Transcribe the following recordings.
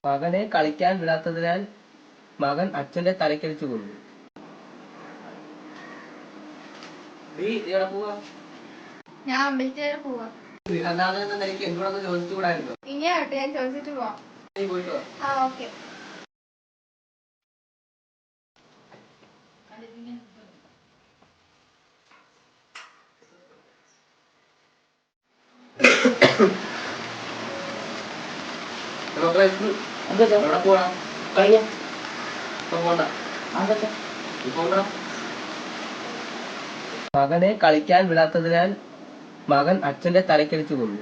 മകനെ കളിക്കാൻ വിടാത്തതിനാൽ മകൻ അച്ഛന്റെ തലക്കടിച്ചു കൊന്നു. ഞാൻ അമ്പലത്തിൽ പോവാ. എന്നോടൊന്ന് ചോദിച്ചുകൂടായിരുന്നോ? ഇനി ആവട്ടെ, ഞാൻ ചോദിച്ചിട്ട് പോവാം. നീ പോയിട്ട് വാ. ആ, ഓക്കെ. എവിടെ പോവാ? പോണ്ട. മകനെ കളിക്കാൻ വിടാത്തതിനാൽ മകൻ അച്ഛന്റെ തലക്കടിച്ചു കൊന്നു.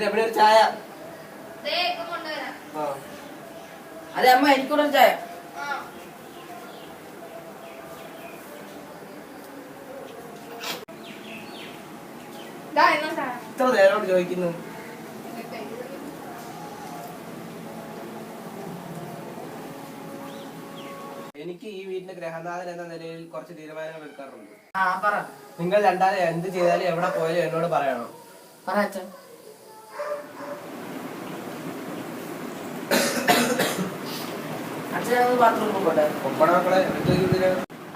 എവിടെ ഒരു ചായ? അതെ അമ്മ, എനിക്കൂടെ ചായ. ഇത്ര നേരോട് ചോദിക്കുന്നു. എനിക്ക് ഈ വീടിന്റെ ഗ്രഹനാഥൻ എന്ന നിലയിൽ കുറച്ച് തീരുമാനങ്ങൾ എടുക്കാറുണ്ട്. നിങ്ങൾ രണ്ടാളും എന്ത് ചെയ്താലും എവിടെ പോയാലും എന്നോട് പറയണം.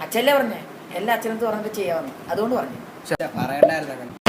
അച്ഛല്ലേ പറഞ്ഞേ, എല്ലാ അച്ഛനടുത്ത് പറഞ്ഞിട്ട് ചെയ്യാമെന്ന്, അതുകൊണ്ട് പറഞ്ഞു. പറയണ്ടായിരുന്നു.